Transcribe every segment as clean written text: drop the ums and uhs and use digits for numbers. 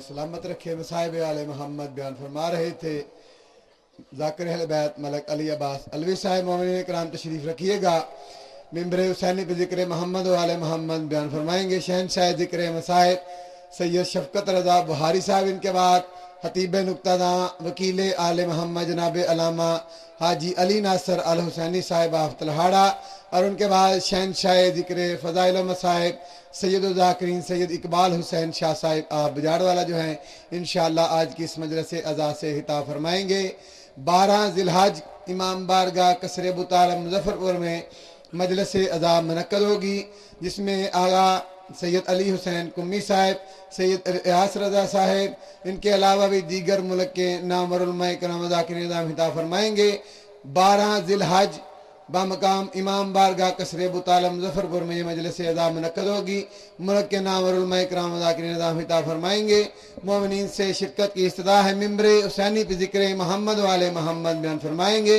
سلامت رکھے. مصائب آل محمد بیان فرما رہے تھے ذاکر اہل بیت ملک علی عباس علوی صاحب. مومنین کرام تشریف رکھیے گا. ممبر حسینی پہ ذکر محمد و آل محمد بیان فرمائیں گے. شہنشاہ ذکر مصائب سید شفقت رضا بہاری صاحب. ان کے بعد خطیب نقطہ داں وکیل آل محمد جناب علامہ حاجی علی ناصر الحسینی صاحب آف تلہاڑا. اور ان کے بعد شہنشاہ ذکر فضائل و مصائب سید الذاکرین سید اقبال حسین شاہ صاحب آپ بجاڑ والا جو ہیں انشاءاللہ آج کی اس مجلس عزا سے خطاب فرمائیں گے. 12 ذی الحج امام بارگاہ قصر ابو طالب مظفر پور میں مجلس عزا منعقد ہوگی، جس میں آغا سید علی حسین کمی صاحب، سید ریاض رضا صاحب، ان کے علاوہ بھی دیگر ملک کے نامور علماء کرام ذاکرین نظام خطاب فرمائیں گے. 12 ذی الحج بمقام امام بارگاہ قصر ابو طالب مظفر پور میں یہ مجلس عزا منعقد ہوگی. ملک کے نامور علماء کرام ذاکرین نظام خطاب فرمائیں گے. مومنین سے شرکت کی استدعا ہے. ممبر حسینی پہ ذکر محمد و آل محمد بیان فرمائیں گے.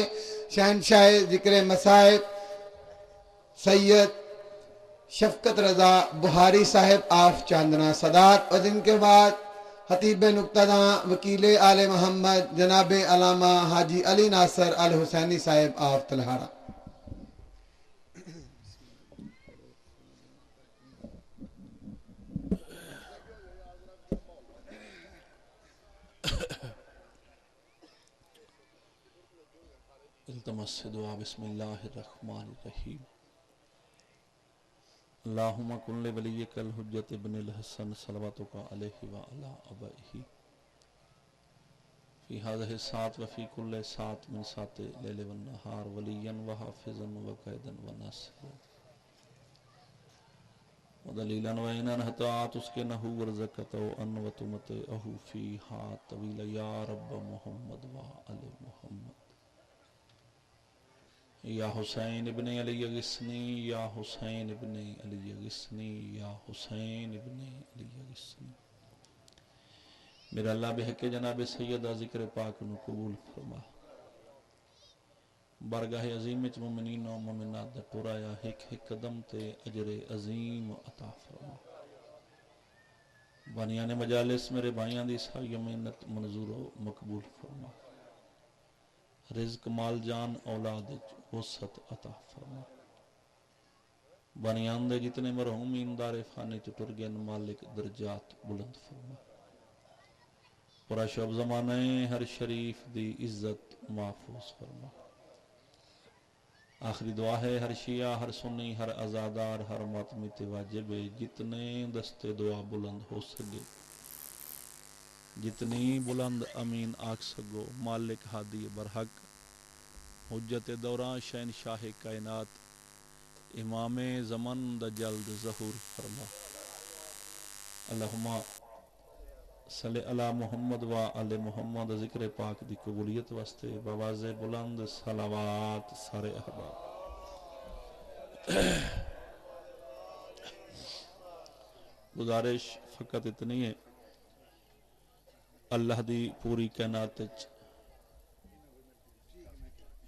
شہنشاہ ذکر مصائب سید شفقت رضا بہاری صاحب آف چاندنا صدات. اور ان کے بعد خطیب نقطہ داں وکیل آل محمد جناب علامہ حاجی علی ناصر الحسینی صاحب آف تلہاڑا. التمس سے دعا. بسم اللہ الرحمن الرحیم. اللہم کن لولیک الحجت ابن الحسن صلواتک علیہ وعلا ابائہ فی هذه الساعة وفی کل ساعة من ساعت لیل والنہار ولیا وحافظا وقیدا وناصرا ودلیلا وعینا حتی تسکنہ ورزقتہ ان وتمتعہ فیہا طویلا یا رب محمد وآل محمد. یا حسین ابن علی غسنی یا حسین ابن علی غسنی یا حسین ابن علی غسنی. میرا اللہ بحق جناب سیدہ ذکر پاک نو قبول فرما. بارگاہ عظیم وچ مومنین و مومنات دا ٹرایا ایک ایک قدم تے اجر عظیم عطا فرما. بانیان مجالس میرے بھائیاں دی ساری محنت منظور و مقبول فرما. رزق مال جان اولاد وسعت عطا فرما. بنیان دے جتنے مرحومین دار فانی تو ٹر گئے مالک درجات بلند فرما. پورا شب زمانہ ہر شریف دی عزت محفوظ فرما. آخری دعا ہے ہر شیعہ ہر سنی ہر ازادار ہر ماتمی تے واجب جتنے دستے دعا بلند ہو سکے جتنی بلند امین آکھ سگو مالک ہادی برحق حجت دوران شہنشاہ کائنات امام زمن دا جلد ظہور فرما. اللہم صلی علی محمد و آل محمد. ذکر پاک دی قبولیت واسطے بواز بلند صلوات سارے احباب. گزارش فقط اتنی ہے، اللہ دی پوری کائنات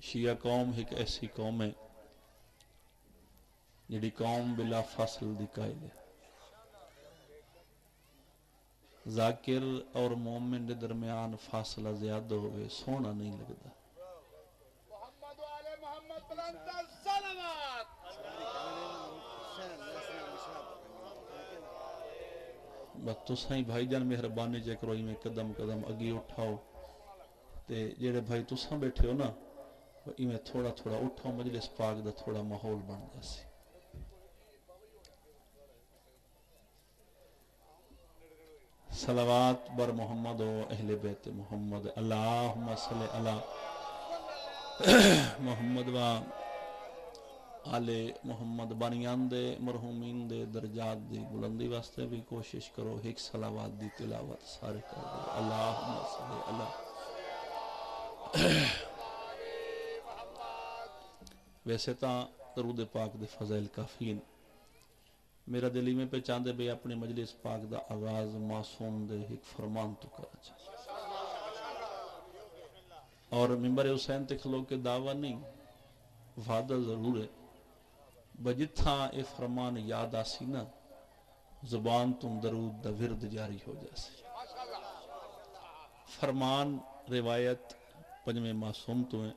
شیعہ قوم ایک ایسی قوم ہے جڑی قوم بلا فاصل دی قائل ہے. ذاکر اور مومن دے درمیان فاصلہ زیادہ ہوئے سونا نہیں لگتا. محمد و آل محمد بلند صلوات. بس تساں ہی بھائی جان مہربانی چیک کرو میں قدم قدم اگی اٹھاؤ تے جڑے بھائی تساں بیٹھے ہو نا میں تھوڑا تھوڑا اٹھاؤ مجلس پاک دا تھوڑا ماحول بن جاسی. صلوات بر محمد و اہل بیت محمد. اللہم صلی علی محمد و آل محمد. بانیان دے مرحومین دے درجات دی بلندی واسطے بھی کوشش کرو ایک صلوات دی تلاوت سارے کر دو. اللہم صلی علی. ویسے تاں درود پاک دے فضائل کافی ہیں. میرا دلی میں پہ چاندے بے اپنی مجلس پاک دا آغاز معصوم دے ایک فرمان تو کرا چاہتا اور ممبر حسین تے کھلو کے دعویٰ نہیں وعدہ ضرور ہے بجتھا اے فرمان یاد آسی نا زبان تم درود دا ورد جاری ہو جاسی. فرمان روایت پنجویں معصوم تو ہیں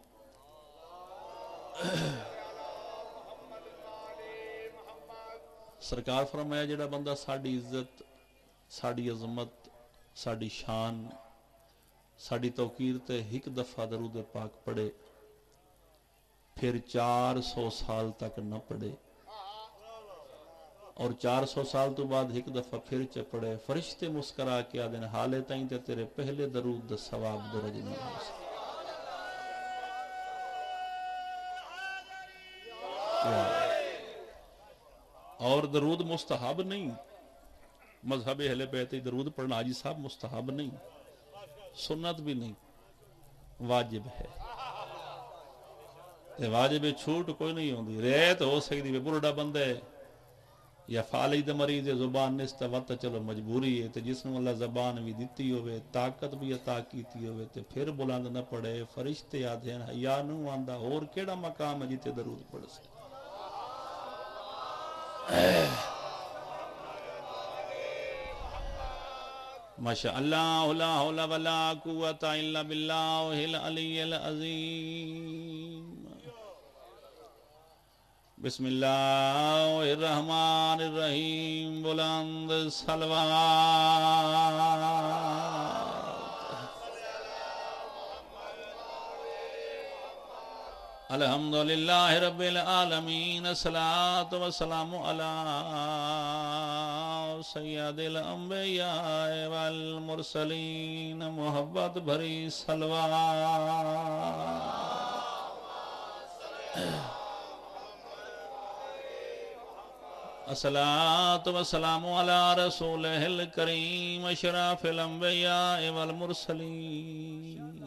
سرکار فرمایا جڑا بندہ ساڑی عزت ساڑی عظمت ساڑی شان ساڑی توقیر تے ایک دفعہ درود پاک پڑھے پھر 400 سال تک نہ پڑھے اور 400 سال تو بعد ایک دفعہ پھر پڑھے فرشتے مسکرا کے آدھے حالے تائیں تے تیرے پہلے درود دا ثواب درج نہیں ہو سکتا اور درود مستحب نہیں مذہب اہل بیت درود پڑھنا حاجی صاحب مستحب نہیں سنت بھی نہیں واجب ہے تے واجب چھوٹ کوئی نہیں ہوندی ریت ہو سکتی ہے برڑا بندہ ہے یا فالج مریض ہے زبان نستا وقت چلو مجبوری ہے تے جس نے اللہ زبان بھی دیتی ہوئے طاقت بھی عطا کیتی ہوئے تے پھر بلند نہ پڑے فرشتے آدھے ہیں حیا نو آندا اور کیڑا مقام ہے جتے درود پڑھ سکے ماشاء اللہ لا حول ولا قوت الا باللہ العلی العظیم بسم اللہ الرحمن الرحیم بلند صلوات الحمدللہ رب العالمین الصلاۃ والسلام علی سید الانبیاء والمرسلین محبت بھری صلوات الصلاۃ والسلام علی رسولہ الکریم اشرف الانبیاء والمرسلین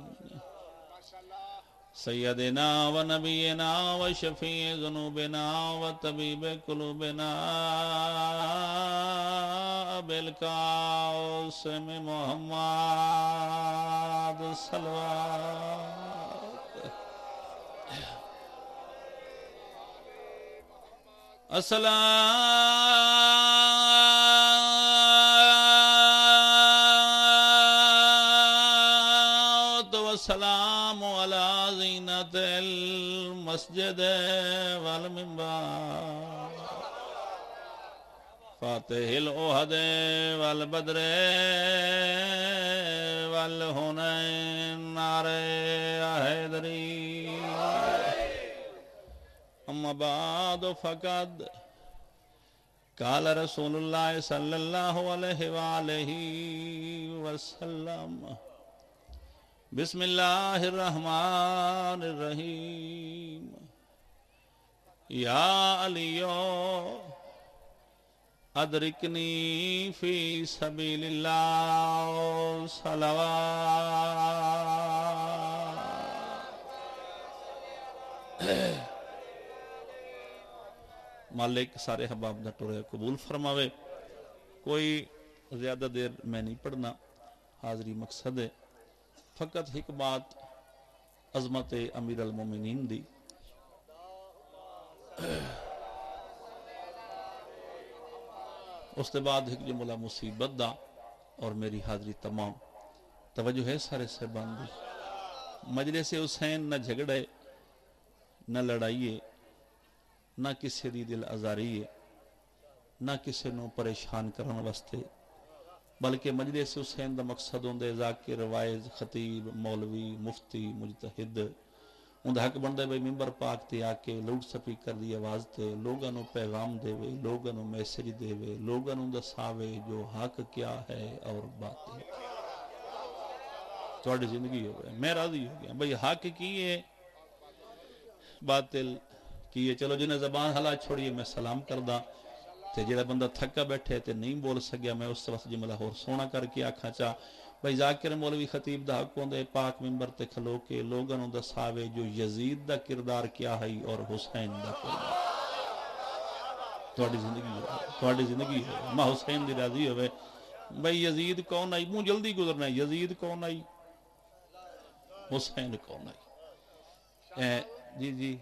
سیدنا و نبینا و شفیع ذنوبنا و طبیب قلوبنا بالقاسم محمد صلوات الصلاۃ والسلام علی زینت المسجد والمنبر فاتح العہد والبدر والحنین نعرہ حیدری اما بعد فقد قال رسول اللہ صلی اللہ علیہ وآلہ وسلم بسم اللہ الرحمن الرحیم یا علیو ادرکنی فی سبیل اللہ صلوات مالک سارے حباب دا ٹورے قبول فرماوے کوئی زیادہ دیر میں نہیں پڑھنا حاضری مقصد ہے فقط ایک بات عظمت امیر المومنین دی اس کے بعد ایک جملہ مصیبت دا اور میری حاضری تمام توجہ ہے سارے صاحبان دی مجلس حسین نہ جھگڑے نہ لڑائیے نہ کسی دی دل ازاری نہ کسی نو پریشان کرن واسطے بلکہ مجلس حسین دا مقصد ہوندے ذاکر وائز خطیب مولوی مفتی مجتہد اندہ حق بندے بھئی ممبر پاک تے آکے لاؤڈ سپیکر دی آواز تے لوگاں نو پیغام دے وے لوگاں نو میسج دے وے لوگاں نو دساوے جو حق کیا ہے اور باطل تھوڑی زندگی ہو گئے میں راضی ہو گیا بھئی حق کی ہے باطل کیے چلو جنہیں زبان حالات چھوڑیے میں سلام کردہ تے جڑا بندہ تھکا بیٹھے تے نہیں بول سکیا میں اس وقت جملہ اور سونا کر کے آکھا چاہ بھائی ذاکر مولوی خطیب دا حق ہوندے پاک ممبر تے کھلو کے لوگاں نو دساوے جو یزید دا کردار کیا ہے اور حسین دا کردار تھوڑی زندگی ہے ماں حسین دی راضی ہوئے بھائی یزید کون آئی موں جلدی گزرنا ہے یزید کون آئی حسین کون آئی جی جی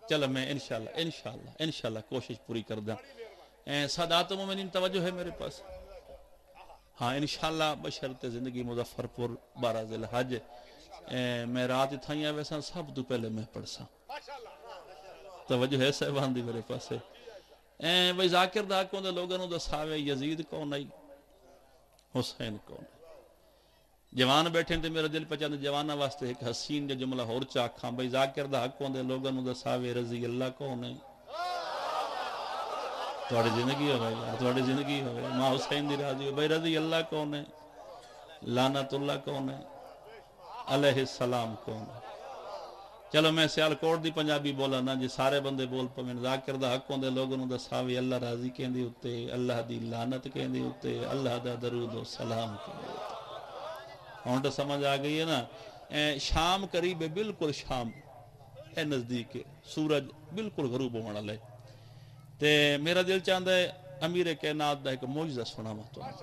چلو میں انشاءاللہ کوشش پوری کر دیں. سادات مومنین توجہ ہے میرے پاس؟ ہاں انشاءاللہ بشرط زندگی مظفر پور 12 ذی الحج میں رات تھائیاں ویسا سب تو پہلے میں پڑھسا. توجہ ہے صاحبان دی میرے پاس؟ بھئی ذاکر دا کون دے لوگوں دا ساوے یزید کون آئی، حسین کون آئی. جوان بیٹھے تے میرا دل پچاند جوانہ واسطے ایک حسین جو جملہ ہور چاکھاں. بھئی ذاکر دا کون دے لوگوں دا ساوے رضی اللہ کون ہے. تھوڑی زندگی ہوئے یار، تھوڑی زندگی ہوئے. ماں حسین دی راضی ہو. بھئی رضی اللہ کون ہے، لعنت اللہ کون ہے، علیہ السلام کون ہے. چلو میں سیالکوٹ دی پنجابی بولا نا جی سارے بندے بول پویں. ذاکر دا حق ہوندے لوگوں دا ساوی اللہ راضی کہندے اتے، اللہ دی لعنت کہندے اتے، اللہ دا درود و سلام کہندے اتے. ہن تو سمجھ آ گئی ہے نا. شام قریب ہے، بالکل شام اے نزدیک ہے، سورج بالکل غروب ہونے والا ہے. تے میرا دل چاہتا ہے امیر کائنات دا ایک معجزہ سناواں تانوں.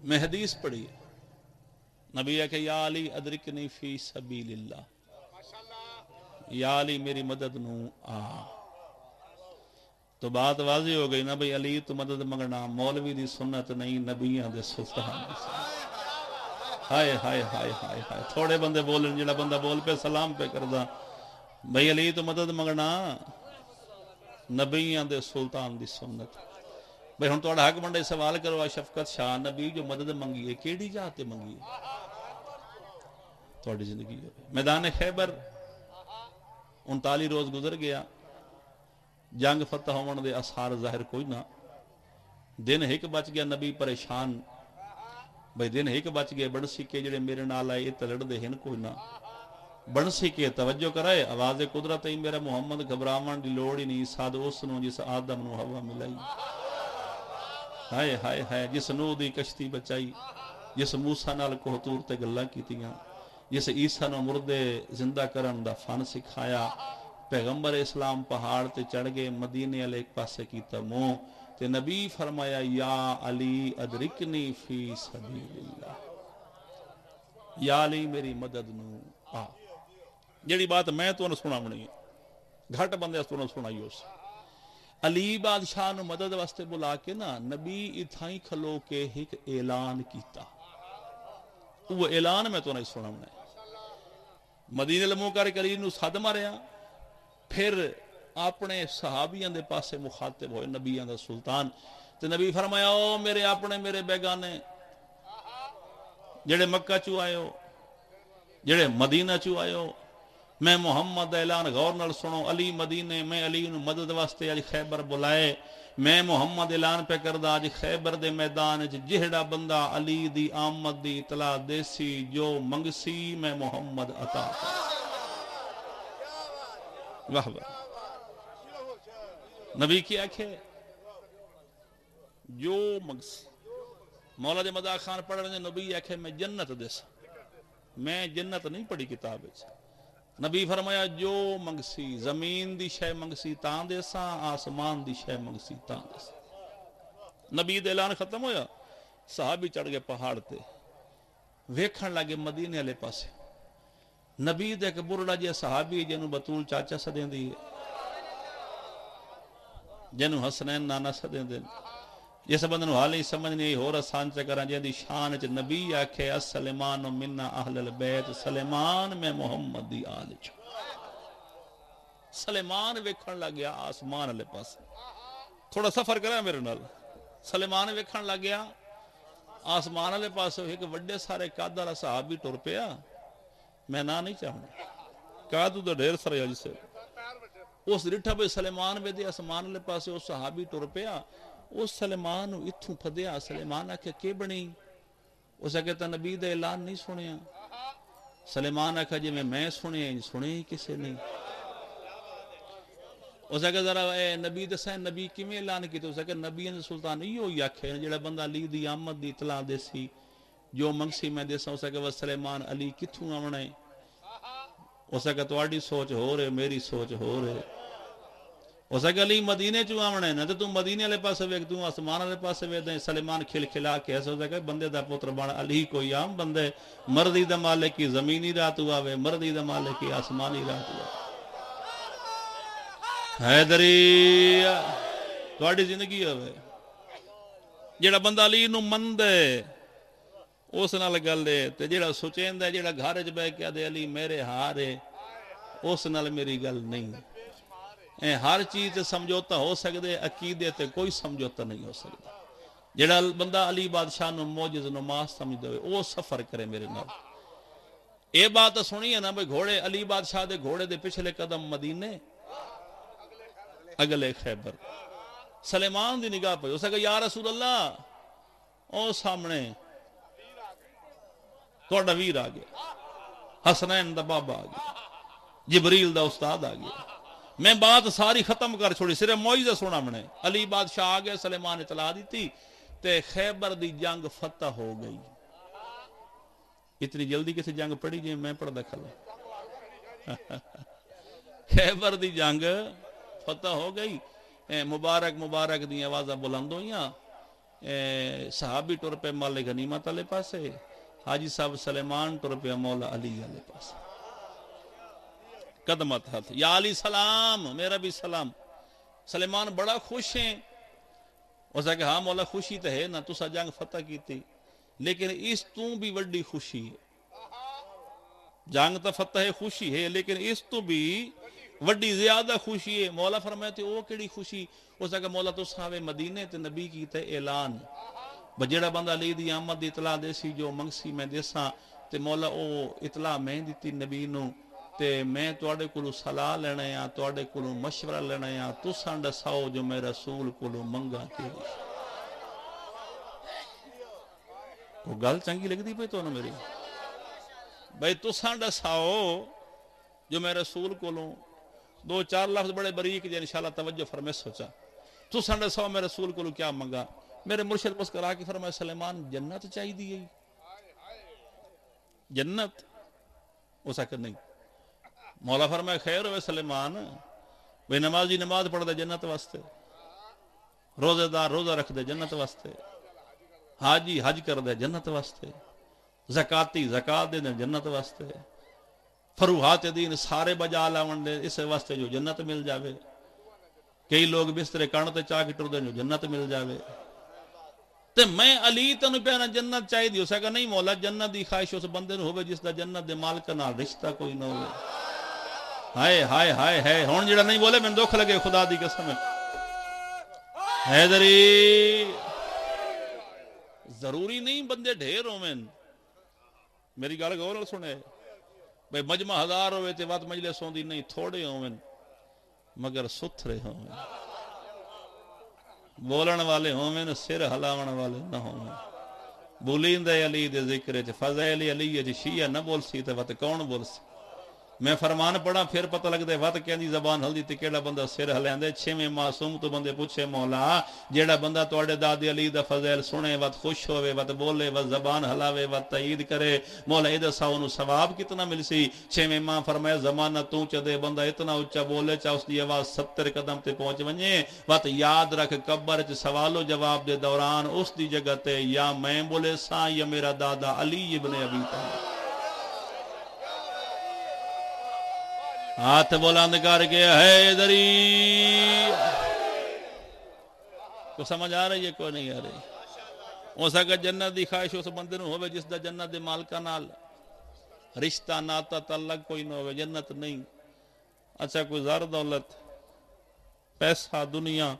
میں حدیث پڑھی ہے، نبی ہے کہ یا علی ادرکنی فی سبیل اللہ، یا علی میری مدد نو آ. تو بات واضح ہو گئی نا بھئی علی تو مدد منگنا مولوی دی سنت نہیں، نبیاں دے سلطان دی سنت. ہائے ہائے ہائے ہائے ہائے. تھوڑے بندے بولن، جڑا بندہ بول پہ سلام پہ کردا. بھئی علی تو مدد منگنا نبیاں دے سلطان دی سنت. بھئی ہن تہاڈا حق بنڈے سوال کرو شفقت شاہ، نبی جو مدد منگی ہے کیڑی جہاں تے منگی ہے؟ تھوڑی زندگی ہو. میدان خیبر 39 روز گزر گیا، جنگ فتح ہون دے آثار ظاہر کوئی نہ. دن ایک بچ گیا، نبی پریشان. بھئی دن ایک بچ گئے، بنسی کے جڑے میرے نال آئے تے لڑ دے ہن کوئی نہ. بنسی کے توجہ کرائے آواز قدرت ہی میرا محمد گھبراون دی لوڑ ہی نہیں. ساد اس نو جس آدم نو ہوا ملائی. ہائے ہائے ہائے. جس نوح دی کشتی بچائی، جس موسیٰ نال کوہ طور تے گلاں کیتیاں، جس عیسیٰ نو مردے زندہ کرن دا فن سکھایا. پیغمبر اسلام پہاڑ تے چڑھ گئے، مدینے والے ایک پاسے کیتا منہ تے نبی فرمایا یا علی ادرکنی فی سبیل اللہ، یا علی میری مدد نو آ. جیڑی بات میں تو سناونی ہے، گھٹ بندے تو سنائی اس. علی بادشاہ نو مدد واسطے بلا کے نا نبی اتھائی کھلو کے ایک اعلان کیتا. وہ اعلان میں تو نہیں سناونا ہے. مدینہ المنکر کریم نو صد ماریا، پھر اپنے صحابیاں دے پاسے مخاطب ہوئے نبیاں دا سلطان. تے نبی فرمایا او میرے اپنے میرے بیگانے جڑے مکہ چو آئے ہو، جڑے مدینہ چو آئے ہو، میں محمد اعلان غور نال سنو. علی مدینے، میں علی نو مدد واسطے اج خیبر بلائے. میں محمد اعلان پہ کردا اج خیبر دے میدان جہڑا بندہ علی دی آمد دی اطلاع دیسی جو منگسی میں محمد عطا. واہ واہ. نبی کی آنکھیں جو منگسی. مولا دے مداح خان پڑھ رہے ہیں نبی آنکھیں میں جنت دیسا. میں جنت نہیں پڑھی کتاب ہے. نبی فرمایا جو منگسی، زمین دی شے منگسی تاں دیسا، آسمان دی شے منگسی تاں دیسا. نبی دے اعلان ختم ہویا، صحابی چڑھ گئے پہاڑ تے، ویکھن لگے مدینے والے پاسے. نبی دے ایک برڑا جے صحابی جنوں بطول چاچا سدیں دی، جنوں حسنین نانا سدیں دے. جس بندے نو حال ہی سمجھ نہیں ہور آسان چکراں جے دی شان وچ نبی آکھے السلمان منا اہل البیت، سلیمان میں محمد دی آل چ. سلیمان ویکھن لگ گیا آسمان والے پاس. تھوڑا سفر کرا میرے نال. سلیمان ویکھن لگ گیا آسمان والے پاس. ایک وڈے سارے قد والا صحابی ٹر پیا. میں نہ نہیں چاہنا قد تو ڈھیر سارے اج سے اس ڈٹھا بھئی سلیمان وے دے آسمان والے پاس. اس صحابی ٹر پیا. اس سلیمان اتھوں پھدیا. سلیمان آکھیا کہ بنی؟ اس کہتا نبی دے اعلان نہیں سنیا. سلیمان آکھیا جی میں سنے ہی کسے نہیں. اس کہتا ذرا اے نبی دسیں نبی کیویں اعلان کیتا؟ اس کہتا نبی نے سلطان ایو ہی آکھے جڑا بندہ علی دی آمد دی اطلاع دیسی جو منگسی میں دیسا. اس کہتا سلیمان علی کتھوں آونا ہے؟ اس کہتا تواڈی سوچ ہو رہے میری سوچ ہو رہے. اس کہ علی مدینے چوں آونا ہے نا تو مدینے والے پاسے ویکھ تو آسمان والے پاسے ویکھ دے سلیمان کھل کھلا کے ایسا ہوتا کہ بندے دا پتر بن علی کوئی عام بندے مرضی دا مالک کی زمینی رات ہوا وے مرضی دا مالک کی آسمانی رات ہوا حیدری تہاڈی زندگی ہوے جیڑا بندہ علی نو مندے اس نال گل ہے تے جیڑا سوچیندا ہے جیڑا گھر وچ بیٹھ کے دے علی میرے ہار ہے اس نال میری گل نہیں ہر چیز تے سمجھوتا ہو سکدے عقیدے تے کوئی سمجھوتا نہیں ہو سکدا جیڑا بندہ علی بادشاہ نو معجز نماز سمجھدا ہوئے وہ سفر کرے میرے نال اے بات سنی ہے نا بھئی گھوڑے علی بادشاہ دے گھوڑے دے پچھلے قدم مدینے اگلے خیبر سلیمان دی نگاہ پہ اس کہ یا رسول اللہ او سامنے تہاڈا ویر آ گیا حسنین دا بابا آ گیا جبریل دا استاد آ گیا میں بات ساری ختم کر چھوڑی صرف معجزہ سنا منے علی بادشاہ آ گئے سلیمان اطلاع دیتی تے خیبر دی جنگ فتح ہو گئی اتنی جلدی کسی جنگ پڑی جی میں پڑھ دکھلا خیبر دی جنگ فتح ہو گئی مبارک مبارک دی آوازاں بلند ہوئیاں صحابی ٹر پہ مال غنیمت والے پاسے حاجی صاحب سلیمان ٹر پہ مولا علی والے پاسے قدمت ہاتھ یا علی سلام میرا بھی سلام سلیمان بڑا خوش ہیں اس کہ ہاں مولا خوشی تو ہے نا تسا جنگ فتح کی تھی لیکن اس تو بھی وڈی خوشی ہے جنگ تو فتح ہے خوشی ہے لیکن اس تو بھی وڈی زیادہ خوشی ہے مولا فرمائے تھے او کیڑی خوشی اس کہ مولا تو صاحب مدینے تے نبی کی تے اعلان بجڑا بندہ علی دی آمد دی اطلاع دیسی جو منگسی میں دیساں تے مولا او اطلاع میں دیتی نبی نو تے میں تواڈے کولوں صلاح لینا یا تواڈے کولوں مشورہ لینا یا تساں دساؤ جو میں رسول کولوں منگا کے وہ گل چنگی لگدی پئی تانوں میری بھئی تساں دساؤ جو میں رسول کولوں دو چار لفظ بڑے بریک جے انشاءاللہ توجہ فرمائے سوچا تساں دساؤ میں رسول کولوں کیا منگا میرے مرشد مسکرا کے فرمایا سلیمان جنت چاہی دی ہے جنت ہو سکتا نہیں مولا فرمایا خیر ہوئے سلیمان بے نمازی نماز پڑھ دے جنت واسطے روزے دار روزہ رکھ دے جنت واسطے حاجی حج کر دے جنت واسطے زکاتی زکات دے جنت واسطے فروحات دین سارے بجا لاون دے اس واسطے جو جنت مل جاوے کئی لوگ بسترے کان تے چاہ کے ٹر دے جو جنت مل جاوے تے میں علی تینوں پیانا جنت چاہیے دی اسے کہا نہیں مولا جنت دی خواہش اس بندے نو ہوئے جس دا جنت دے مالک نال رشتہ کوئی نہ ہوئے ہائے ہائے ہائے ہائے ہون جڑا نہیں بولے میں دکھ لگے خدا دی قسم ہے حیدری ضروری نہیں بندے ڈھیر ہوئے میری گل غور نال سنے بھئی مجمع ہزار ہوئے تے وقت مجلس ہوندی نہیں تھوڑے ہوئے مگر ستھرے ہوئے بولن والے ہوئے سر ہلاون والے نہ ہوئے بولین دے علی دے ذکر چ فضائل علی جی شیعہ نہ بول سی تے وقت کون بول سی میں فرمان پڑھا پھر پتہ لگ دے وقت کہندی زبان ہلدی تے کیڑا بندہ سر ہلیندے چھویں معصوم تو بندے پوچھے مولا جیڑا بندہ تواڈے دادی علی دا فضائل سنے وقت خوش ہوئے وقت بولے وقت زبان ہلاوے وقت تائید کرے مولا اے دسا اونوں ثواب کتنا مل سی چھویں ماں فرمایا زمانہ تو چ دے بندہ اتنا اونچا بولے چا اس دی آواز 70 قدم تے پہنچ ونجے وقت یاد رکھ قبر چ سوال و جواب دے دوران اس دی جگہ تے یا میں بولے سا یا میرا دادا علی ابن ابی طالب ہاتھ بلند کر کے حیدری کو سمجھ آ رہی ہے کوئی نہیں آ رہی ہو سکتا جنت دی خواہش اس بندے نو ہوئے جس دا جنت دے مالکہ نال رشتہ ناتا تعلق کوئی نہ ہوئے جنت نہیں اچھا کوئی زار دولت پیسہ دنیا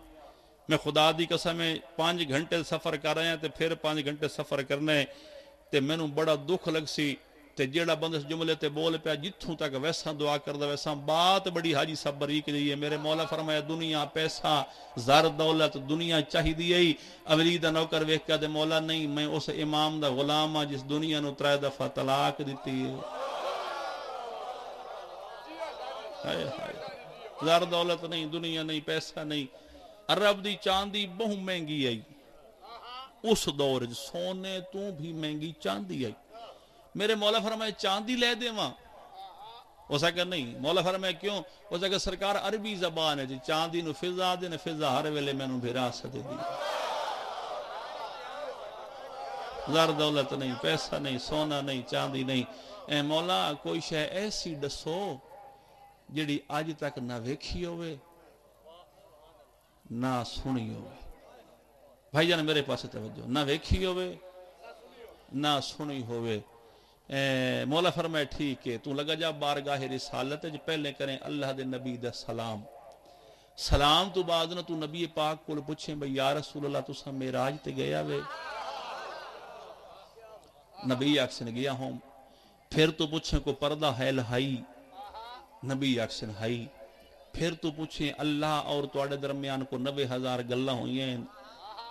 میں خدا دی قسم 5 گھنٹے سفر کر رہے ہیں تے پھر 5 گھنٹے سفر کرنے تے میں نو بڑا دکھ لگ سی تے جیڑا بندہ اس جملے تے بول پیا جتھوں تک ویسا دعا کردہ ویسا بات بڑی حاجی صاحب بریک دی ہے میرے مولا فرمایا دنیا پیسہ زر دولت دنیا چاہی دی ہے اولی دا نوکر ویکھ کے دے مولا نہیں میں اس امام دا غلام ہاں جس دنیا نو 3 دفعہ طلاق دیتی ہے ہائے ہائے زر دولت نہیں دنیا نہیں پیسہ نہیں عرب دی چاندی بہت مہنگی آئی اس دور سونے تو بھی مہنگی چاندی آئی میرے مولا فرمائے چاندی لے دے ماں اس کہ نہیں مولا فرمایا کیوں اس کہ سرکار عربی زبان ہے جی چاندی نو فضا دے نے فضا ہر ویلے میں نو وراثت دی زر دولت نہیں پیسہ نہیں سونا نہیں چاندی نہیں اے مولا کوئی شے ایسی دسو جڑی اج تک نہ ویکھی ہوئے نہ سنی ہوئے بھائی جان میرے پاس توجہ نہ ویکھی ہوئے نہ سنی ہوئے مولا فرمائے ٹھیک ہے تو لگا جا بارگاہ رسالت جو پہلے کریں اللہ دے نبی دا سلام سلام تو بعد نہ تو نبی پاک کو پوچھیں بھئی یا رسول اللہ تو سا معراج تے گیا وے نبی اکسن گیا ہوں پھر تو پوچھیں کو پردہ ہے لہائی نبی اکسن ہائی پھر تو پوچھیں اللہ اور توڑے درمیان کو 90,000 گلہ ہوئی ہیں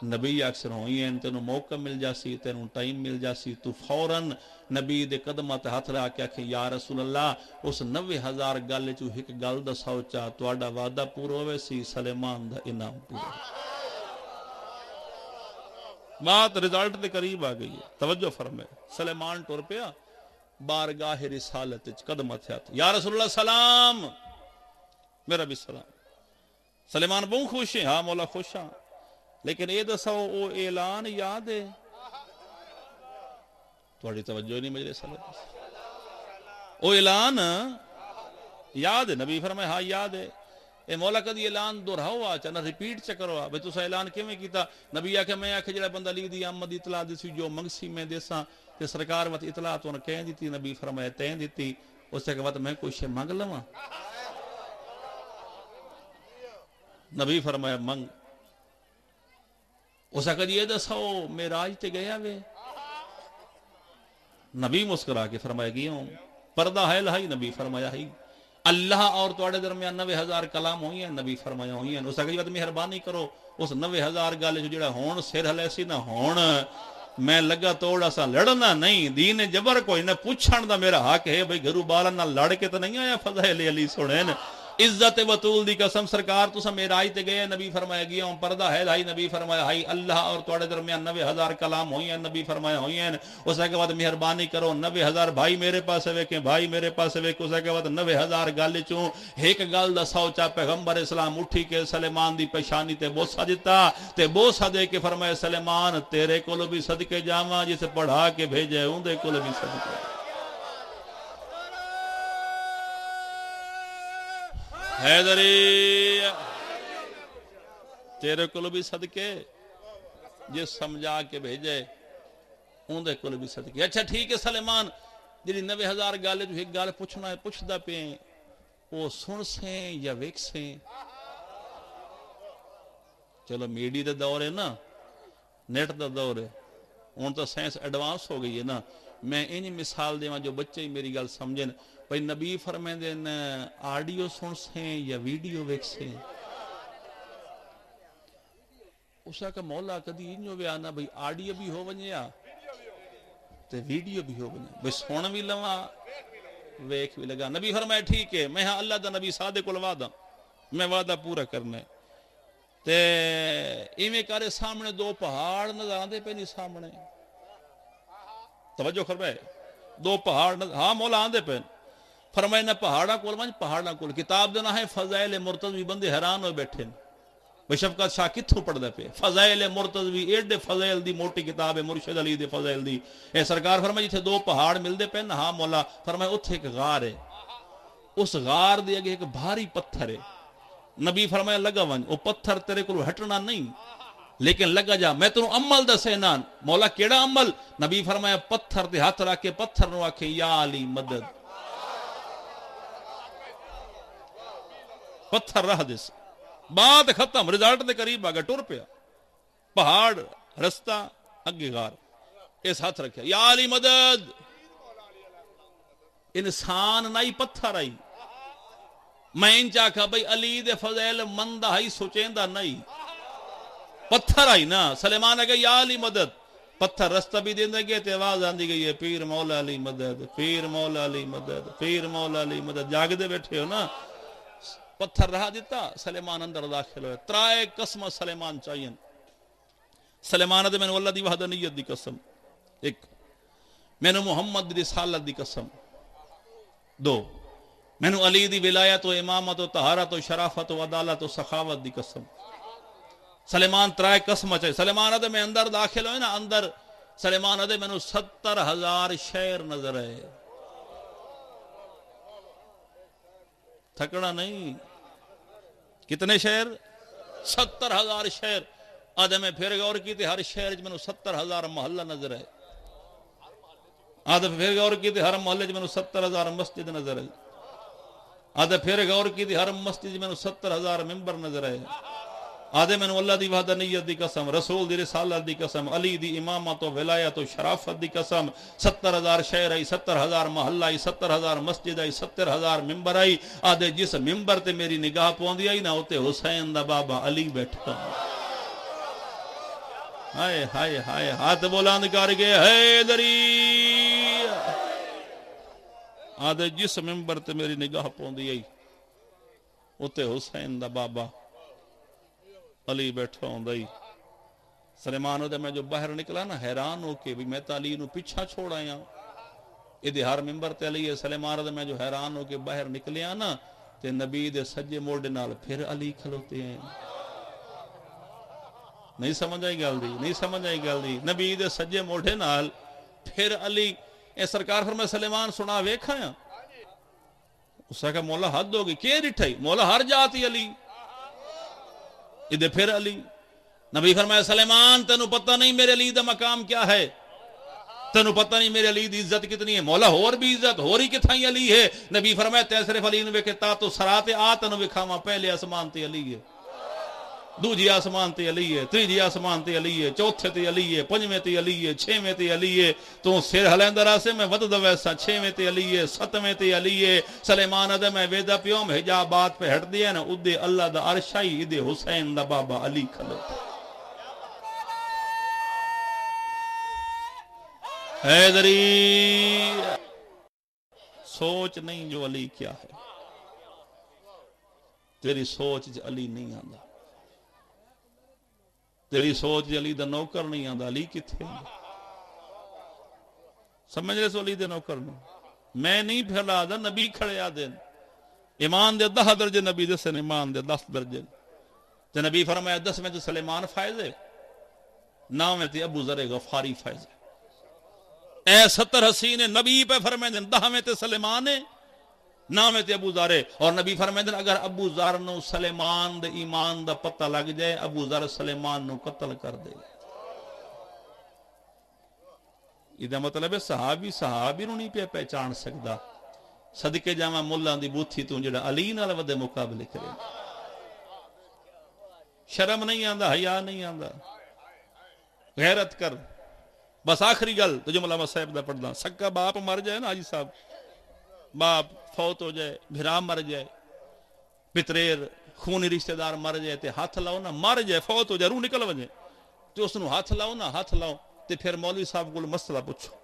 نبی اکثر ہوئی ہیں تینوں موقع مل جاسی تینوں ٹائم مل جاسی تو فوراً نبی دے قدمات ہاتھ رہا کیا کہ یا رسول اللہ اس 90,000 گل چو ایک گل دا سوچا توڑا وعدہ پور ہوئے سی سلیمان دا انعام پورا بات رزلٹ دے قریب آ گئی ہے توجہ فرمائے سلیمان ٹور پیا بارگاہ رسالت قدمات ہاتھ یا رسول اللہ سلام میرا بھی سلام سلیمان بہت خوش ہیں ہاں مولا خوش ہاں لیکن یہ دسو او اعلان یاد ہے تھوڑی توجہ نہیں مجھے سلام او اعلان یاد ہے نبی فرمائے ہاں یاد ہے اے مولا کدی اعلان دہراؤ آ چاہنا ریپیٹ چکرو آ بھئی تسا اعلان کیویں کیتا نبی آکھے میں آکھے جڑا بندہ لی دی آمد اطلاع دیسی جو منگسی میں دیساں تے سرکار وقت اطلاع تو نے کہیں دیتی نبی فرمائے تیں دیتی اس سے کہ وقت میں کوئی شے مانگ لواں نبی فرمایا منگ اسا کہ یہ دسو معراج تے گیا وے نبی مسکرا کے فرمایا گیا ہوں پردہ ہے لہائی نبی فرمایا ہی اللہ اور توڑے درمیان 90,000 کلام ہوئی ہیں نبی فرمایا ہوئی ہیں اسا کہ یہ مہربانی کرو اس 90,000 گل جو جڑا ہون سر ہلے سی نہ ہون میں لگا توڑا سا لڑنا نہیں دین جبر کوئی نہ پوچھن دا میرا حق ہے بھئی گھرو بالا نہ لڑ کے تو نہیں آیا فضائل علی سنین عزت وطول دی قسم سرکار تو سا میراج تے گئے نبی فرمایا گیا ہوں پردہ ہے لائی نبی فرمایا ہائی اللہ اور توڑے درمیان 90,000 کلام ہوئی ہیں نبی فرمایا ہوئی ہیں اس کے بعد مہربانی کرو 90,000 بھائی میرے پاس ویکیں بھائی میرے پاس ویکیں اس کے بعد 90,000 گل چوں ایک گل دا سوچا پیغمبر اسلام اٹھی کے سلیمان دی پیشانی تے بوسا دیتا تے بوسا دے کے فرمایا سلیمان تیرے کولو بھی صدقے جاواں جسے پڑھا کے بھیجے ہوں دے کولو بھی صدقے حیدری تیرے کلو بھی صدقے جس سمجھا کے بھیجے ان دے کلو بھی صدقے اچھا ٹھیک ہے سلیمان جنہی 90,000 گالے جو ایک گال پوچھنا ہے پوچھ دا پہ وہ سن سیں یا ویک سیں چلو میڈی دے دور ہے نا نیٹ دا دور ہے ان تو سائنس ایڈوانس ہو گئی ہے نا میں انہی مثال دے جو بچے ہی میری گال سمجھیں بھئی نبی فرمائیں دین آڈیو سن سیں یا ویڈیو ویک سیں اسا کا مولا کدی انجو بھی آنا بھئی آڈیو بھی ہو ونیا تے ویڈیو بھی ہو ونیا بھئی سون بھی لواں ویک بھی لگا نبی فرمائے ٹھیک ہے میں ہاں اللہ دا نبی صادق الوعدہ میں وعدہ پورا کرنا ہے تے ایمیں کارے سامنے 2 پہاڑ نظر آندے پہ نہیں سامنے توجہ فرمائے 2 پہاڑ ہاں مولا آندے پہ فرمائے نہ پہاڑا کول ونج پہاڑا کول کتاب دینا ہے فضائل مرتضوی بندے حیران ہوئے بیٹھے بھئی شفقت شاہ کتھوں پڑھ دے پہ فضائل مرتضوی ایڈے فضائل دی موٹی کتاب ہے مرشد علی دے فضائل دی اے سرکار فرمائے جتھے 2 پہاڑ مل دے پہ ہاں مولا فرمائے اتھے ایک غار ہے اس غار دے اگے ایک بھاری پتھر ہے نبی فرمائے لگا ونج وہ پتھر تیرے کو ہٹنا نہیں لیکن لگا جا میں تنوں عمل دسے نان مولا کیڑا عمل نبی فرمایا پتھر دے ہاتھ رکھ کے پتھر نو آکھے یا علی مدد پتھر رہ دس بات ختم رزلٹ دے قریب آگا ٹور پیا پہاڑ رستہ اگے غار اس ہاتھ رکھیا یا علی مدد انسان نائی پتھر آئی میں ان چاکھا بھئی علی دے فضائل مند آئی سوچیندہ نہیں پتھر آئی نا سلیمان آگے یا علی مدد پتھر رستہ بھی دیندے گئے تے آواز آندی گئی ہے پیر مولا علی مدد پیر مولا علی مدد پیر مولا علی مدد جاگ دے بیٹھے ہو نا پتھر رہا دیتا سلیمان اندر داخل ہوئے 3 قسم سلیمان چاہئیں سلیمان دے میں نے واللہ دی وحدانیت دی قسم 1 میں نے محمد دی رسالت دی قسم 2 مینو علی دی ولایت و امامت و طہارت و شرافت و عدالت و سخاوت دی قسم. سلیمان ترائے قسم چاہیے. سلیمان ادے میں اندر داخل ہوئے نا اندر سلیمان ادے مینو 70,000 شعر نظر آئے. تھکڑا نہیں. کتنے شعر؟ 70,000 شعر. آدھے میں پھر غور کی تھی ہر شہر میں 70,000 محلہ نظر ہے. آدھے پھر غور کی تھی ہر محلے میں 70,000 مسجد نظر ہے. آدھے پھر غور کی تھی ہر مسجد میں 70,000 ممبر نظر ہے. آدھے میں اللہ دی وحدانیت دی قسم، رسول دی رسالت دی قسم، علی دی امامت و ولایت و شرافت دی قسم. 70,000 شہر آئی، 70,000 محلہ آئی، 70,000 مسجد آئی، 70,000 ممبر آئی. آدھے جس ممبر تے میری نگاہ پوندی آئی نا ہوتے حسین دا بابا علی بیٹھا. ہائے ہائے ہائے ہاتھ بلند کر کے حیدری. آدھے جس ممبر تے میری نگاہ پوندی آئی ہوتے حسین دا بابا علی بیٹھا ہوندائی. سلیمان دے میں جو باہر نکلا نا حیران ہو کے بھی میں تا علی نو پیچھا چھوڑ آیا. یہ ہر ممبر تے علی ہے. سلیمان دے میں جو حیران ہو کے باہر نکلیا نا تے نبی دے سجے موڑے نال پھر علی کھلوتے ہیں. نہیں سمجھ آئی گل دی؟ نہیں سمجھ آئی گل دی؟ نبی دے سجے موڑے نال پھر علی. اے سرکار فرمائے سلیمان سنا ویکھا یا؟ اس نے کہا مولا حد ہوگی. کیے ڈٹھائی؟ مولا ہر جاتی علی. ادھے پھر علی. نبی فرمایا سلیمان تینو پتہ نہیں میرے علی دا مقام کیا ہے؟ تینو پتہ نہیں میرے علی دی عزت کتنی ہے؟ مولا اور بھی عزت ہو رہی کتھائی علی ہے. نبی فرمایا تے صرف علی نو ویکھے تا تو سرات آ تینو وکھاواں. پہلے آسمان تے علی ہے، دوجی آسمان تے علی ہے، تیجی آسمان تے علی ہے، چوتھے تے علی ہے، پنجویں تے علی ہے، چھویں تے علی ہے. تو سر ہلیندہ راسے میں ودد ویسا. چھویں تے علی ہے، ستویں تے علی ہے. سلیمان ادھے میں ویدہ پیوم حجابات پہ ہٹ دیا نا ادھے اللہ دا عرشائی ادھے حسین دا بابا علی کھلو. حیدری سوچ نہیں جو علی کیا ہے. تیری سوچ جو علی نہیں آندا. تیری سوچ علی دا نوکر نہیں آندا. علی کتھے سمجھ رہے سو؟ علی دے نوکر نہیں. میں نہیں پھیلا دا نبی کھڑے آدھے. ایمان دے 10 درجے نبی دے سن. ایمان دے 10 درجے. تے نبی فرمایا 10 میں تو سلیمان فائز ہے، 9 میں تے ابو ذر غفاری فائز ہے. اے 70 حسین نبی پہ فرمائے دن 10 میں تے سلیمان ہے، 9 میں تے ابو ذر. اور نبی فرمائے دن اگر ابو ذر نو سلیمان دے ایمان دا پتہ لگ جائے ابو ذر سلیمان نو قتل کر دے. یہ مطلب ہے صحابی نو نہیں پہ پہچان سکتا. صدقے جاواں ملہ دی بوتھی تو جڑا علی نال ودے مقابلے کرے. شرم نہیں آندا، حیا نہیں آندا. غیرت کر. بس آخری گل تو جو مولانا صاحب دا پڑھدا. سکا باپ مر جائے نا حاجی صاحب، باپ فوت ہو جائے، بھرا مر جائے، پتریر خونی رشتہ دار مر جائے تے ہاتھ لاؤ نا. مر جائے فوت ہو جائے روح نکل وجے تے اس نو ہاتھ لاؤ نا. ہاتھ لاؤ تے پھر مولوی صاحب کو مسئلہ پوچھو.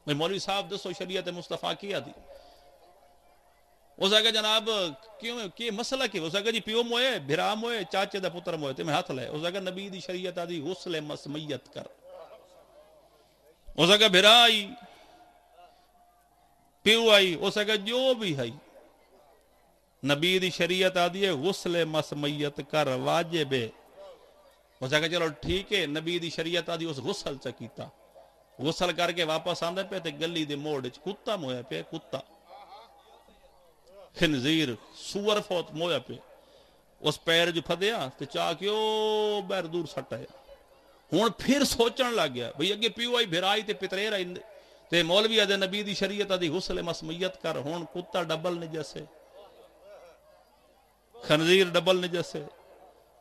میں مولوی صاحب دسو شریعت مصطفیٰ کیا دی؟ اس نے کہا جناب کیوں مسئلہ کیوں؟ اس نے کہا جی پیو موئے، بھرا موئے، چاچے دا پتر موئے تے میں ہاتھ لائے. اس نے کہا نبی دی شریعت آدھی غسل مسمیت کر. اس نے کہا بھرا آئی، پیو آئی. اس نے کہا جو بھی ہے نبی دی شریعت آدھی ہے غسل مسمیت کر واجب ہے. اس نے کہا چلو ٹھیک ہے. نبی دی شریعت آدھی اس غسل چا کیتا. غسل کر کے واپس آندے پہ تے گلی دے موڑ کتا مویا پہ. کتا خنزیر سور فوت مویا پہ. اس پیر جو پھدیا تے چاہ کیوں بیر دور سٹ آیا. ہون پھر سوچن لگ گیا بھئی اگے پیو آئی، بھرائی تے پتریر آئی تے مولوی آدھے نبی دی شریعت آدھی غسل مسمیت کر. ہون کتا ڈبل نجسے، خنزیر ڈبل نجسے.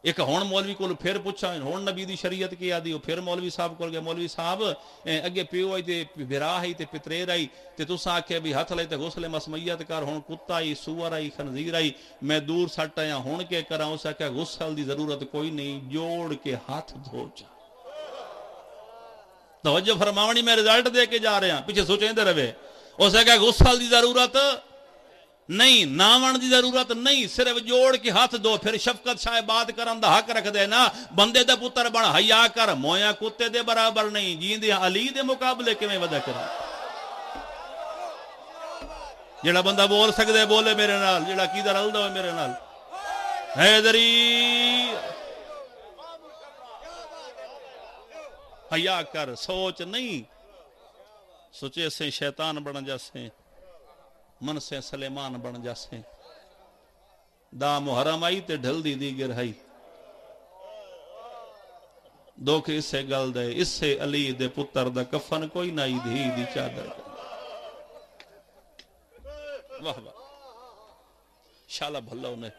ایک ہون مولوی کو پھر پوچھا ہون نبی دی شریعت کی آدھی. پھر مولوی صاحب کو گیا مولوی صاحب اگے پیو آئی تے بھرا آئی تے پتریر آئی تے تساں آکھے بھی ہاتھ لے تے غسل مسمیت کر. ہون کتا آئی، سور آئی، خنزیر آئی، میں دور سٹ آیا. ہون کے کراں؟ اس آکھے غسل دی ضرورت کوئی نہیں، جوڑ کے ہاتھ دھو جا. توجہ فرماونی، میں رزلٹ دے کے جا رہے ہیں، پیچھے سوچیں دے رہے. اس آکھے غسل دی ضرورت نہیں، ناون دی ضرورت نہیں، صرف جوڑ کے ہاتھ دو. پھر شفقت شاہ بات کرن دا حق رکھ دے نا. بندے دا پتر بن حیا کر، مویا کتے دے برابر نہیں. جیندے علی دے مقابلے کیویں ودا کر. جڑا بندہ بول سکدے بولے میرے نال، جڑا عقیدہ رلدا ہوئے میرے نال. حیدری حیا کر، سوچ نہیں سوچے سے شیطان بن جاسیں، من سے سلیمان بن جاسیں. دا محرم آئی تے ڈھل دی دیگر ہے. دکھ اس سے گل دے، اس سے علی دے پتر دا کفن کوئی نائی دھی دی چادر. واہ واہ شالا بھلا انہیں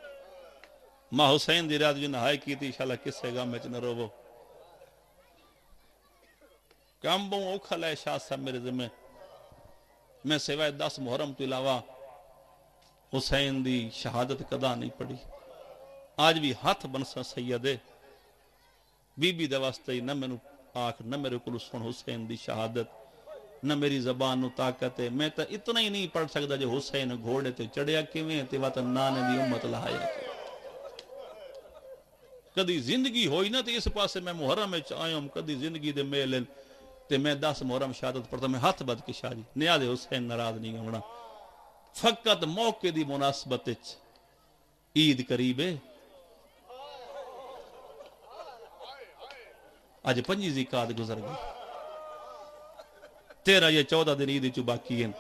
ماں حسین دی رات جو نہائی کی تھی. شالا کس سے غم وچ نہ روو. کام بہوں اوکھا لے شاہ صاحب میرے ذمہ. میں سوائے 10 محرم تو علاوہ حسین دی شہادت کدا نہیں پڑھی. آج بھی ہاتھ بنسا سیدے بی بی دے واسطے نہ مینوں آکھ نہ میرے کول سن حسین دی شہادت، نہ میری زبان نو طاقت ہے. میں تا اتنا ہی نہیں پڑھ سکتا جو حسین گھوڑے تے چڑھیا کیویں تے وطن نانے دی امت لہایا. کدی زندگی ہوئی نہ تے اس پاسے میں محرم وچ آیا ہوں، کدی زندگی دے میل تے میں 10 محرم شہادت پڑھتا. میں ہاتھ بد کے شاہ جی نیاز حسین ناراض نہیں ہونا. فقط موقع دی مناسبت وچ عید قریب ہے. اج 5 ذکات گزر گئی، 13 یا 14 دن عید چ باقی ہیں.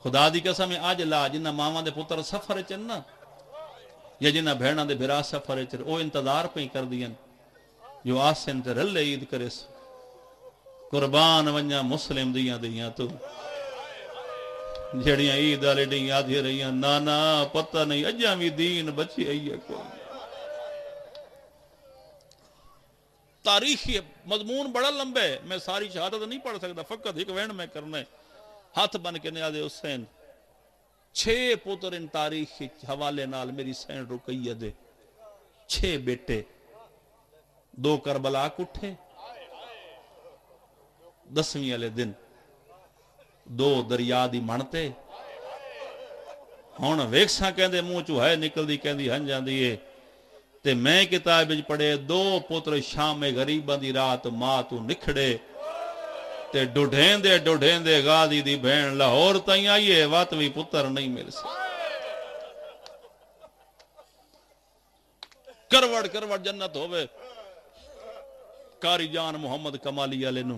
خدا دی قسم اج لا جنہ ماواں دے پتر سفر چن نا یا جنہ بہناں دے بھرا سفر چ او انتظار پئی کر دیاں جو آسن تے رلے عید کرے. قربان ونجا مسلم دیاں تو جڑیاں عید والے ڈی آدھی رہیاں نانا پتہ نہیں اجاں وی دین بچی آئی ہے. کوئی تاریخی مضمون بڑا لمبا ہے، میں ساری شہادت نہیں پڑھ سکتا، فقط ایک وین میں کرنا ہے. ہاتھ بن کے نیاز حسین 6 پتر ان تاریخ حوالے نال میری سین رقیہ دے 6 بیٹے. 2 کربلا کٹھے 10ویں والے دن، 2 دریا دی منتے. ہن ویکھساں کہندے منہ چوں ہے نکلدی کہندی ہن جاندی ہے. تے میں کتاب وچ پڑھے 2 پتر شام غریباں دی رات ماں تو نکھڑے تے ڈوڈھیندے غازی دی بہن لاہور تائیں آئیے وات وی پتر نہیں مل سی. کروڑ جنت ہوئے کاری جان محمد کمالی والے نو.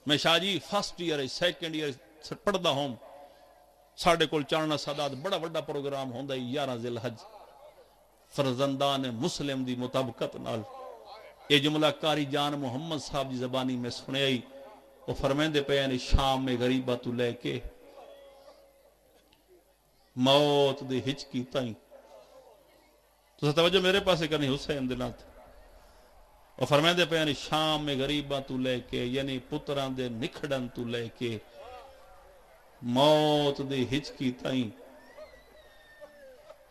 میں شاہ جی فرسٹ ایئر سیکنڈ ایئر پڑھدا ہوں. ساڈے کول چاننا سادات بڑا بڑا پروگرام ہوندا 11 ذی الحج فرزندان مسلم دی مطابقت نال. یہ جملہ کاری جان محمد صاحب دی زبانی میں سنے آئی. وہ فرمیندے پے نے شام میں غریبہ تو لے کے موت دے ہچکی تائیں. تو توجہ میرے پاسے کرنی حسین دلات. وہ فرمیندے پے نے شام میں غریبہ تو لے کے یعنی پتران دے نکھڑن تو لے کے موت دے ہچکی تائیں.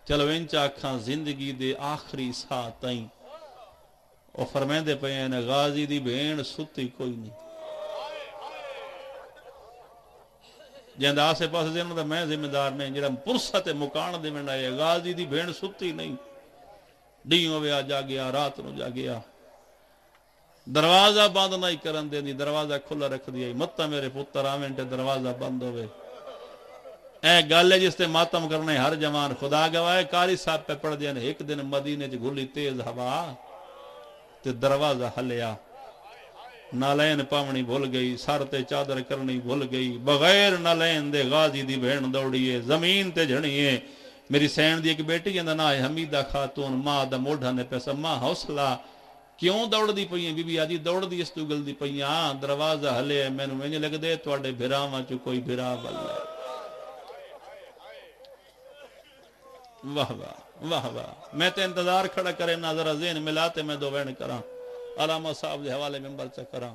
چلو انچ آکھاں زندگی دے آخری ساہ تائیں. اور فرمیندے پے ہیں غازی دی بہن ستی کوئی نہیں. جہاں آسے پاس دینا میں ذمہ دار نہیں جڑا پرسہ مکان دے میں آئے. غازی دی بہن ستی نہیں، ڈیوں ویا جا گیا رات نو جا گیا. دروازہ بند نہیں کرن دے دی، دروازہ کھلا رکھ دیا. متا میرے پتر آویں تے دروازہ بند ہوئے. اے گل ہے جس تے ماتم کرنے ہر جوان خدا گواہ. کاری صاحب پہ پڑھ دیا ایک دن مدینے چ گھلی تیز ہوا تے دروازہ ہلیا. نالین پاونی بھول گئی، سر تے چادر کرنی بھول گئی. بغیر نالین دے غازی دی بہن دوڑیے زمین تے جھڑیے. میری سین دی ایک بیٹی جندا نا ہے حمیدہ خاتون. ماں دا موڈھا نے پیسا ماں حوصلہ کیوں دوڑ دی پئی بی بی آدھی دوڑ دی اس تو گل دی پئی. دروازہ ہلے مینوں انج لگ دے تواڈے بھراواں چ کوئی بھرا بلا. واہ واہ واہ واہ. میں تے انتظار کھڑا کرے نہ ذرا ذہن ملاتے میں 2 وین کراں. علامہ صاحب دے حوالے ممبر چا کراں.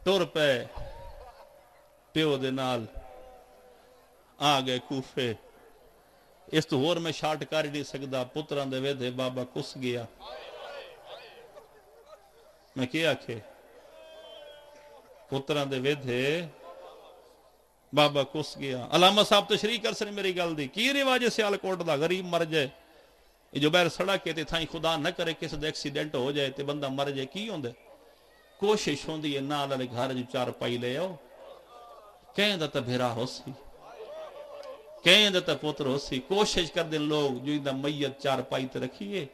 ٹر پے پیو دے نال آ گئے کوفے. اس تو ہور میں شارٹ کر نہیں سکدا. پتران دے ویدھے بابا کس گیا. میں کیا آکھے پتران دے ویدھے بابا کس گیا. علامہ صاحب تشریح کر سن میری گل دی. کی رواج سیال کوٹ دا غریب مر جائے یہ جو بیر سڑک کے تے تھائیں خدا نہ کرے کس دا ایکسیڈنٹ ہو جائے تے بندہ مر جائے کی ہوندے. کوشش ہوندی ہے نال والے گھر جو 4 پائی لے آؤ کہیں دا تے بھیرا ہو سی کہیں دے تے پتر ہو سی کوشش کر دیں لوگ جو دا میت چار پائی تے رکھیے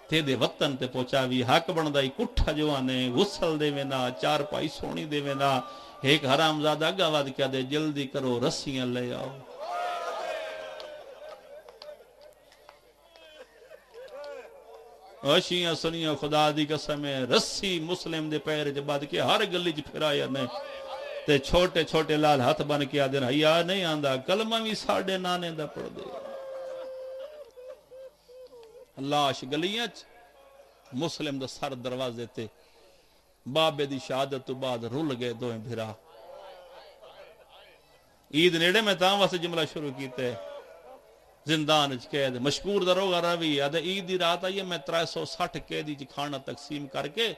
تے دے وطن تے پہنچاوی حق بندائی کٹھا جوانے غسل دے وینا چار پائی سونی دے وینا ایک حرام زادہ گاواد کیا دے جلدی کرو رسیاں لے آؤ اشیاں سنیاں خدا دی قسم ہے رسی مسلم دے پیر جباد کے ہر گلی چ پھرایا نے تے چھوٹے چھوٹے لال ہاتھ بن کے آدھے حیا نہیں آندا کلمہ بھی ساڑھے نانے دا پڑھ دے لاش گلیاں چ مسلم دا سر دروازے تے بابے دی شہادت تو بعد رول گئے دوئیں بھرا عید نیڑے میں تاں واسے جملہ شروع کیتے زندان اچ قید مشکور دروگا روی آدھے عید دی رات آئیے میں 360 قیدی چ کھانا تقسیم کر کے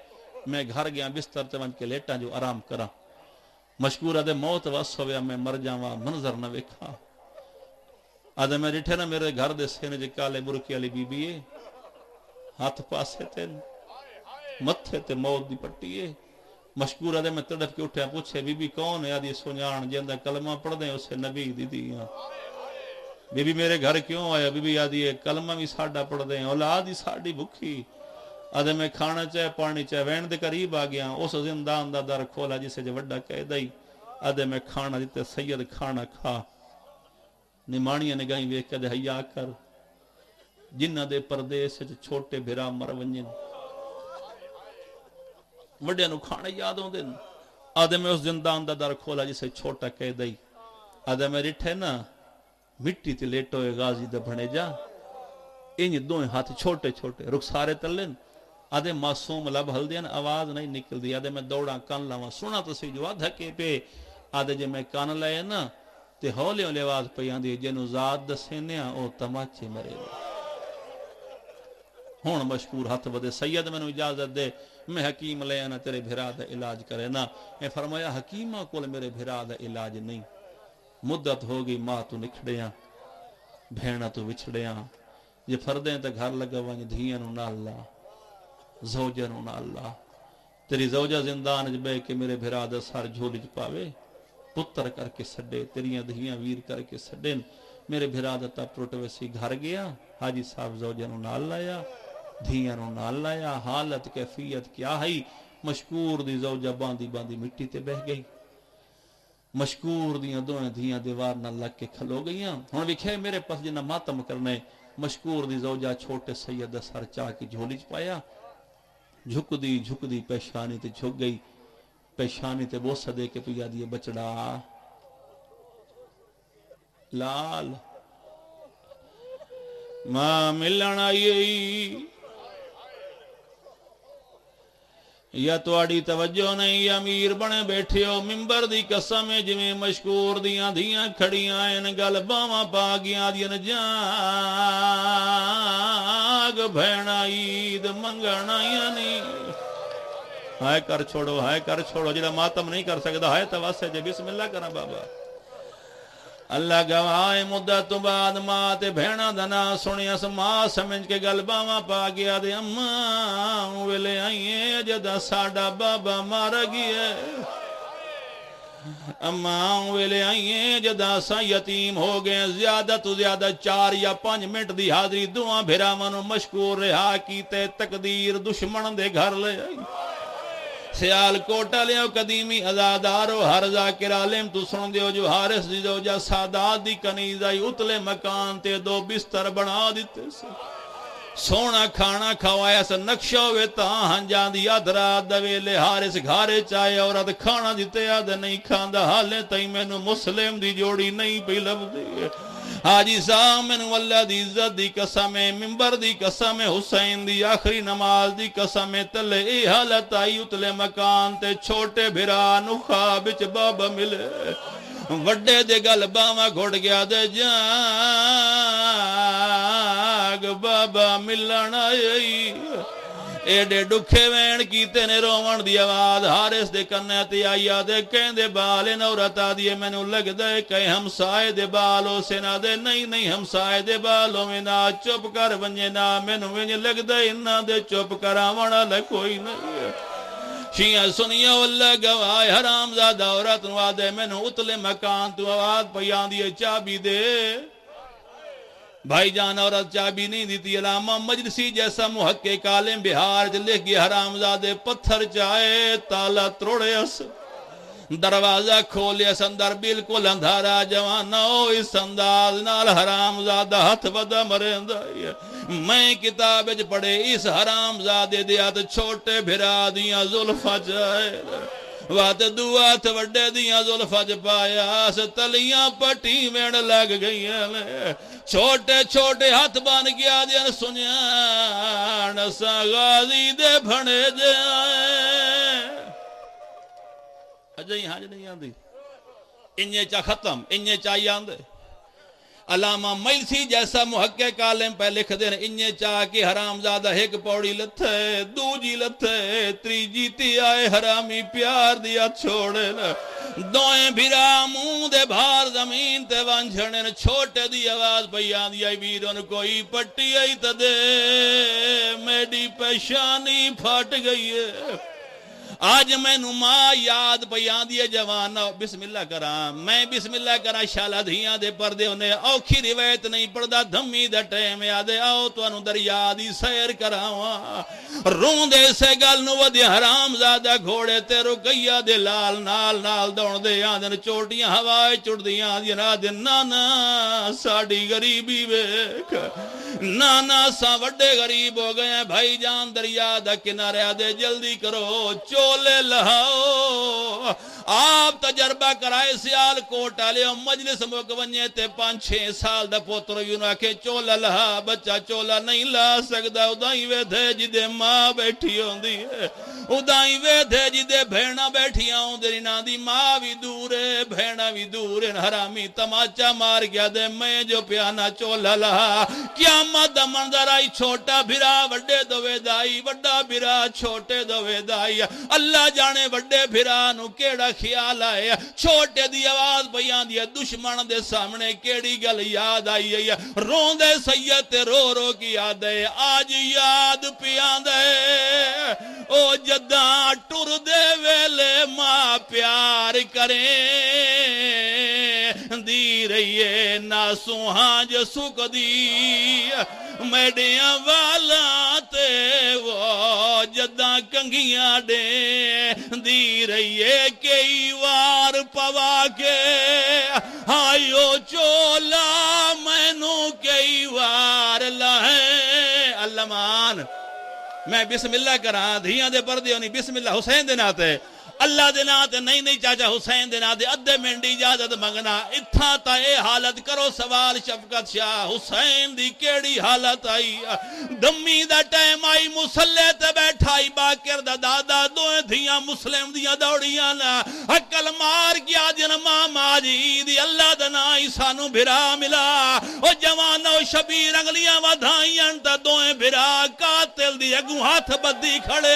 میں گھر گیا بستر تے ون کے لیٹا جو آرام کرا مشکور آدھے موت وس ہویا میں مر جاواں منظر نہ ویکھا آدھے میں ڈٹھے نا میرے گھر دے سینے جے کالے برقے والی بی بی ہے ہاتھ پاسے تے متھے تے موت دی پٹی ہے مشکور آدھے میں تڑپ کے اٹھیا پوچھے بی بی کون ہے آدھی سنجان جیندہ کلمہ پڑھ دیں اسے نبی دی دیاں بی بی میرے گھر کیوں آیا بی بی آدھی ہے کلمہ بھی ساڑھا پڑھ دیں اولاد ہی ساڑھی بھکھی آدھے میں کھانا چاہے پانی چاہے وین دے قریب آ گیا اس زندان دا در کھولا جسے جو وڈا کہہ دائی آدھے میں کھانا دیتے سید کھانا کھا نمانیاں نگاہیں ویک کے دے حیا کر جنہ دے پردیس چھوٹے بھرا مر ونجن وڈے نو کھانا یاد ہوں دن آدھے میں اس زندان دا در کھولا جسے چھوٹا کہہ دائی آدھے میں رٹھے نا مٹی تے لیٹو غازی دے بھنے جا انج دوئیں ہاتھ چھوٹے چھوٹے رخسارے تلن آدھے معصوم لب ہل دین آواز نہیں نکل دی آدھے میں دوڑا کان لاواں سنا تو سی جو دھکے پہ آدھے جے میں کان لائے نا تے ہولے ہولے آواز پہ آندھی جنو ذات دسینیا او تماچے مرے ہون مشکور ہاتھ بدے سید میں نو اجازت دے میں حکیم لے آنا تیرے بھرا دا علاج کرے نا میں فرمایا حکیمہ کول میرے بھرا دا علاج نہیں مدت ہوگی ماں تو نکھڑیاں بھیڑا تو وچھڑیاں یہ فردیں تے گھر لگا وانج دھیاں نو نہ اللہ زوجہ نو نہ اللہ تیری زوجہ زندان اچ بے کے میرے بھرا دا سر جھولی چ پاوے پتر کر کے سڈے تیریاں دھیاں ویر کر کے سڈن میرے بھرا دا تا پروٹ ویسی گھر گیا حاجی صاحب زوجہ نو نال لایا دھیاں نو نال لایا حالت کیفیت کیا ہے مشکور دی زوجہ باندی باندی مٹی تے بہ گئی مشکور دیاں دوئیں دھیاں دیوار نہ لگ کے کھلو گئیاں ہن وکھے میرے پاس جنہ ماتم کرنے مشکور دی زوجہ چھوٹے سید سر چاہ کی جھولی چ پایا جھک دی پیشانی تے جھک گئی پیشانی تے بوسہ دے کے پیا دیے بچڑا لال ماں ملن آئی یا تواڈی توجہ نہیں امیر بنے بیٹھے ہو ممبر دی قسم ہے جویں مشکور دیاں دھیاں کھڑیاں این گل باواں پا گیاں دیاں جاگ بھیڑا عید منگن آئیاں نہیں ہائے کر چھوڑو جڑا ماتم نہیں کر سکدا ہائے تے واسے جے بسم اللہ کراں بابا اللہ گواہ مدت تو بعد ماں تے بھیڑاں دا نام سنیا س ماں سمجھ کے گل باواں پا گیا دے اماں ویلے آئیے جدا ساڈا بابا مار گیا اماں ویلے آئیے جدا سا یتیم ہو گئے زیادہ تو زیادہ 4 یا 5 منٹ دی حاضری دعاں بھراواں نو مشکور رہا کیتے تقدیر دشمن دے گھر لے آئی سیال کوٹا لیو قدیمی ازادارو ہر ذاکر عالم تو سن دیو جو حارس دی دو جا سادات دی کنیز آئی اتلے مکان تے 2 بستر بنا دیتے سے سونا کھانا کھوایا سے نقشہ ہوئے تاں ہنجان دی ادرات دویلے حارس گھارے چاہے عورت کھانا دیتے آد نہیں کھاندہ حالے تائی میں نو مسلم دی جوڑی نہیں پی لب دی حاجی صاحب من واللہ دی عزت دی قسم ممبر دی قسم حسین دی آخری نماز دی قسم تلے ای حالت آئی اتلے مکان تے چھوٹے بھرا نخا بچ بابا ملے وڈے دے گل باما گھڑ گیا دے جاگ بابا ملن آئی ایڈے ڈکھے وین کیتے نے رومن دی آواز حارس دے کنے تے آیا دے کہیں دے بالے نورتا دیے میں نو لگ دے کہیں ہمسائے دے بالوں سے نہ دے نہیں ہمسائے دے بالوں میں نہ چپ کر ونجے نہ میں نو لگ دے انہ دے چپ کر آمنا لے کوئی نہیں شیعہ سنیا اللہ گواہ حرام زادہ عورت وعدے میں نو اتلے مکان تو آواز پیان دیے چابی دے بھائی جان عورت چابی نہیں دیتی علامہ مجلسی جیسا محقق عالم بہار لکھ گیا حرام زادے پتھر چاہے تالا تروڑے اس دروازہ کھولے اس اندر بالکل اندھارا جوانو اس انداز نال حرام زادہ ہتھ بدا مرندہ میں کتاب اچ پڑھے اس حرام زادے دیات چھوٹے بھرا دیاں ظلفہ چاہے وات دعا تھ وڈے دیاں ظلفہ چ پایا سے تلیاں پٹی ویڑ لگ گئی ہیں چھوٹے چھوٹے ہاتھ بان گیا دیاں سنیا نسا غازی دے بھنے جائیں اجائی ہاں نہیں آن دی انہیں چاہ ختم انہیں چاہی آن دے علامہ ملسی جیسا محقق عالم پہ لکھ دے انہیں چاہ کہ حرام زادہ ایک پوڑی لتھے دو جی لتھے تری جیتی آئے حرامی پیار دیا چھوڑے دوئیں بھرا موں دے بھار زمین تے وانجھنے چھوٹے دی آواز بیان دیا بیرون کوئی پٹی آئی تدے میڈی پیشانی پھاٹ گئی ہے آج میں نما یاد بیان دیے جوان بسم اللہ کرام میں بسم اللہ کرام شالہ دھیاں دے پردے انہیں اوکھی روایت نہیں پڑھدا دھمی دے ٹیم یادے آؤ تو انہوں در یادی سیر کراواں رون دے سے گل نو ودی حرام زادہ گھوڑے تے رکیا دے لال نال نال دوڑ دے آدن چوٹیاں ہوائے چڑ دیاں دے آدن نانا ساڑی غریبی بیک نانا سا وڈے غریب ہو گئے ہیں بھائی جان دریا دا کنارے آدے جلدی کرو چولے لہاؤ آپ تجربہ کرائے سیال کوٹا لے مجلس مکونجے تے 5-6 سال دا پوتر یوں کہ چولا لہا بچہ چولا نہیں لا سکدا ادائی وے دے جدے ماں بیٹھی ہوں دی ہے ادائی وے دے جدے بھیڑا بیٹھی ہوں دی نا دی ماں بھی دورے بھیڑا بھی دورے حرامی تماچا مار گیا دے میں جو پیانا چولا لہا قیامت دا منظر آئی چھوٹا بھرا وڈے دوے دائی وڈا بھرا چھوٹے دوے دائی اللہ جانے وڈے بھرا نو کیڑا خیال آئے چھوٹے دی آواز بیان دیا دشمن دے سامنے کیڑی گل یاد آئی ہے رون دے سید رو رو کی یاد ہے آج یاد پیان دے او جداں ٹر دے ویلے ماں پیار کریں دی رہیے ناسوہاں جو سک دی میڈیاں والا تے وہ جداں کنگیاں دے دی رہیے کئی وار پوا کے آئیو چولا میں نو کئی وار لہیں اللہ مان میں بسم اللہ کراں دھیاں دے پردے ہونی بسم اللہ حسین دے ناتے اللہ دے ناتے نہیں چاچا حسین دے ناتے ادھے منڈی اجازت منگنا اتھا تا اے حالت کرو سوال شفقت شاہ حسین دی کیڑی حالت آئی دمی دا ٹائم آئی مسلح تے بیٹھائی باکر دا دادا دوئے دھیاں مسلم دیاں دوڑیاں نا حقل مار کیا جن ماما جی دی اللہ دنائی سانو بھرا ملا او جوانو شبیر انگلیاں ودھائیاں تا دوئے بھرا قاتل دی اگو ہاتھ بدی کھڑے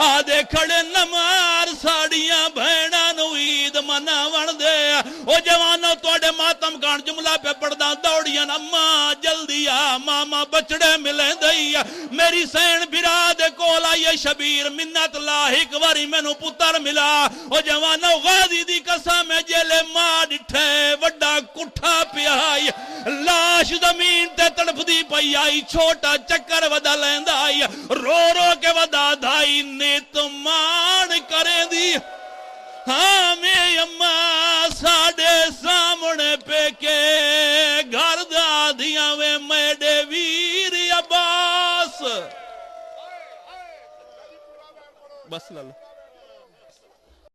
آدھے کھڑے نمار ساڑیاں بھیڑا نوید منا ون دے او جوانو توڑے ماتم کان جملہ پہ پڑھدا دوڑیاں اما جلدی آ ماما بچڑے ملیں دئی میری سین بھرا دے کولا یہ شبیر منت لاحق واری میں نو پتر ملا او جوانو غازی دی قسم جیلے ماں ڈٹھے وڈا کٹھا پیائی لاش زمین تے تڑپ دی پئی آئی چھوٹا چکر ودا لیند آئی رو رو کے ودا دھائی نیت مان کریں دی ہاں میں اماں ساڑے سامنے پہ کے گھر دا دیا وے میڈے ویر عباس بس لالو